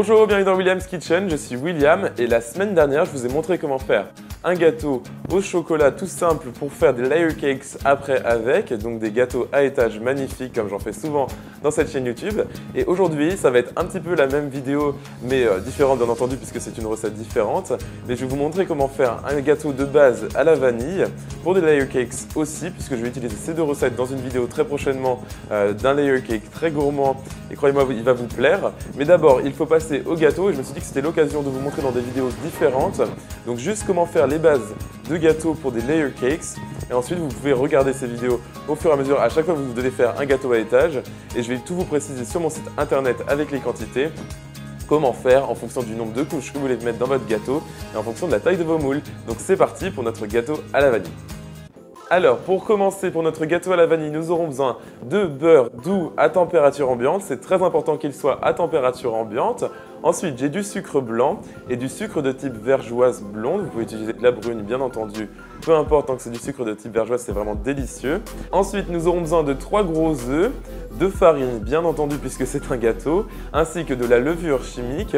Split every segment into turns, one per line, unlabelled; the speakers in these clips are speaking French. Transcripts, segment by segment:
Bonjour, bienvenue dans William's Kitchen, je suis William et la semaine dernière je vous ai montré comment faire un gâteau au chocolat tout simple pour faire des layer cakes après avec, donc des gâteaux à étage magnifiques comme j'en fais souvent dans cette chaîne YouTube. Et aujourd'hui ça va être un petit peu la même vidéo mais différente bien entendu puisque c'est une recette différente. Mais je vais vous montrer comment faire un gâteau de base à la vanille pour des layer cakes aussi, puisque je vais utiliser ces deux recettes dans une vidéo très prochainement d'un layer cake très gourmand et croyez-moi il va vous plaire. Mais d'abord il faut passer au gâteau et je me suis dit que c'était l'occasion de vous montrer dans des vidéos différentes. Donc juste comment faire les bases de gâteau pour des layer cakes et ensuite vous pouvez regarder ces vidéos au fur et à mesure à chaque fois que vous devez faire un gâteau à étage et je vais tout vous préciser sur mon site internet avec les quantités. Comment faire en fonction du nombre de couches que vous voulez mettre dans votre gâteau et en fonction de la taille de vos moules. Donc c'est parti pour notre gâteau à la vanille. Alors pour commencer pour notre gâteau à la vanille, nous aurons besoin de beurre doux à température ambiante. C'est très important qu'il soit à température ambiante. Ensuite, j'ai du sucre blanc et du sucre de type vergeoise blonde. Vous pouvez utiliser de la brune, bien entendu. Peu importe, tant que c'est du sucre de type vergeoise, c'est vraiment délicieux. Ensuite, nous aurons besoin de 3 gros œufs, de farine, bien entendu, puisque c'est un gâteau, ainsi que de la levure chimique,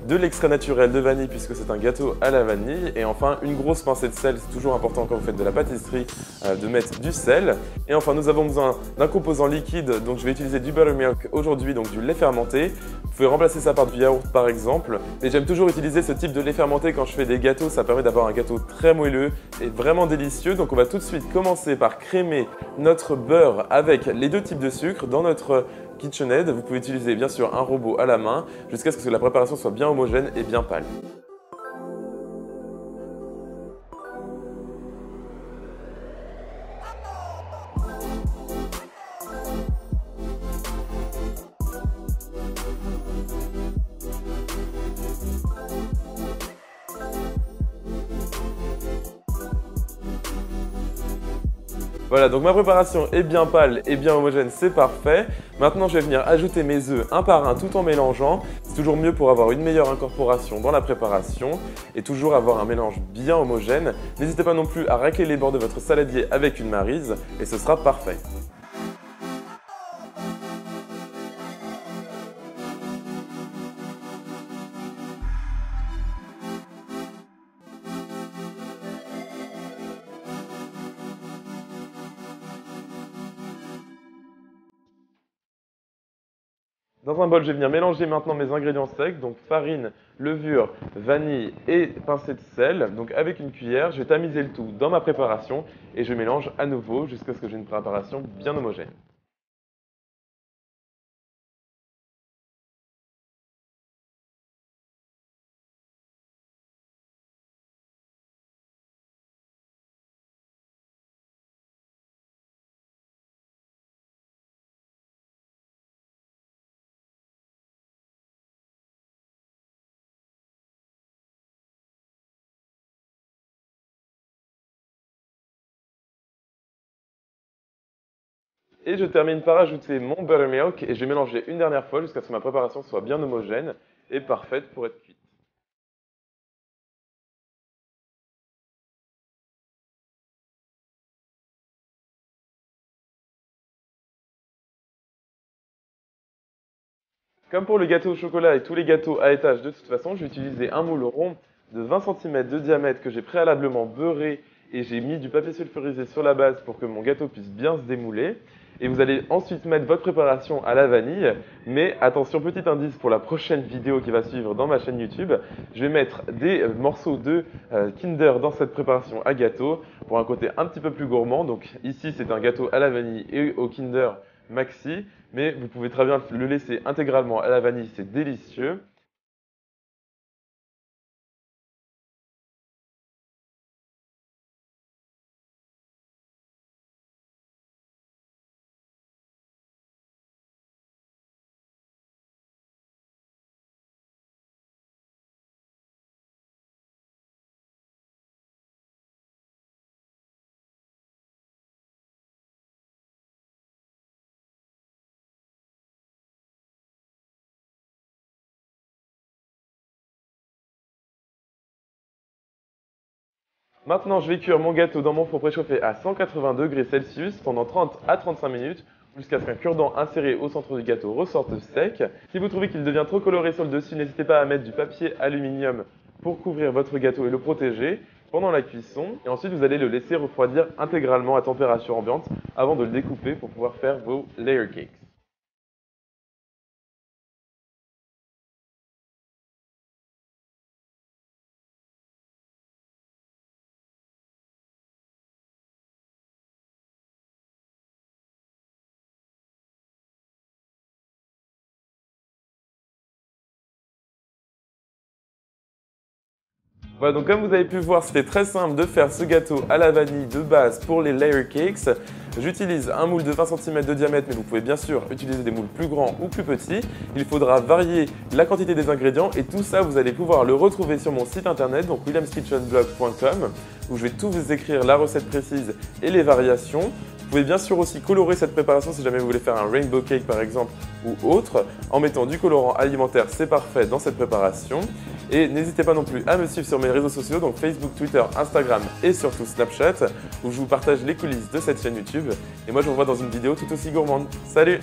de l'extrait naturel de vanille, puisque c'est un gâteau à la vanille, et enfin une grosse pincée de sel. C'est toujours important quand vous faites de la pâtisserie de mettre du sel. Et enfin, nous avons besoin d'un composant liquide, donc je vais utiliser du buttermilk aujourd'hui, donc du lait fermenté. Vous pouvez remplacer ça par du yaourt par exemple, mais j'aime toujours utiliser ce type de lait fermenté quand je fais des gâteaux, ça permet d'avoir un gâteau très moelleux et vraiment délicieux. Donc on va tout de suite commencer par crémer notre beurre avec les deux types de sucre dans notre KitchenAid. Vous pouvez utiliser bien sûr un robot à la main jusqu'à ce que la préparation soit bien homogène et bien pâle. Voilà, donc ma préparation est bien pâle et bien homogène, c'est parfait. Maintenant, je vais venir ajouter mes œufs un par un tout en mélangeant. C'est toujours mieux pour avoir une meilleure incorporation dans la préparation et toujours avoir un mélange bien homogène. N'hésitez pas non plus à racler les bords de votre saladier avec une maryse et ce sera parfait. Dans un bol, je vais venir mélanger maintenant mes ingrédients secs, donc farine, levure, vanille et pincée de sel. Donc avec une cuillère, je vais tamiser le tout dans ma préparation et je mélange à nouveau jusqu'à ce que j'ai une préparation bien homogène. Et je termine par ajouter mon buttermilk et je vais mélanger une dernière fois jusqu'à ce que ma préparation soit bien homogène et parfaite pour être cuite. Comme pour le gâteau au chocolat et tous les gâteaux à étage de toute façon, je vais utiliser un moule rond de 20 cm de diamètre que j'ai préalablement beurré et j'ai mis du papier sulfurisé sur la base pour que mon gâteau puisse bien se démouler. Et vous allez ensuite mettre votre préparation à la vanille. Mais attention, petit indice pour la prochaine vidéo qui va suivre dans ma chaîne YouTube, je vais mettre des morceaux de Kinder dans cette préparation à gâteau pour un côté un petit peu plus gourmand. Donc ici, c'est un gâteau à la vanille et au Kinder Maxi, mais vous pouvez très bien le laisser intégralement à la vanille, c'est délicieux. Maintenant, je vais cuire mon gâteau dans mon four préchauffé à 180 degrés Celsius pendant 30 à 35 minutes. jusqu'à ce qu'un cure-dent inséré au centre du gâteau ressorte sec. Si vous trouvez qu'il devient trop coloré sur le dessus, n'hésitez pas à mettre du papier aluminium pour couvrir votre gâteau et le protéger pendant la cuisson. Et ensuite, vous allez le laisser refroidir intégralement à température ambiante avant de le découper pour pouvoir faire vos layer cakes. Voilà, donc comme vous avez pu voir, c'était très simple de faire ce gâteau à la vanille de base pour les layer cakes. J'utilise un moule de 20 cm de diamètre, mais vous pouvez bien sûr utiliser des moules plus grands ou plus petits. Il faudra varier la quantité des ingrédients et tout ça, vous allez pouvoir le retrouver sur mon site internet, donc williamskitchenblog.com, où je vais tout vous écrire, la recette précise et les variations. Vous pouvez bien sûr aussi colorer cette préparation si jamais vous voulez faire un rainbow cake par exemple ou autre. En mettant du colorant alimentaire, c'est parfait dans cette préparation. Et n'hésitez pas non plus à me suivre sur mes réseaux sociaux, donc Facebook, Twitter, Instagram et surtout Snapchat, où je vous partage les coulisses de cette chaîne YouTube. Et moi je vous revois dans une vidéo tout aussi gourmande. Salut!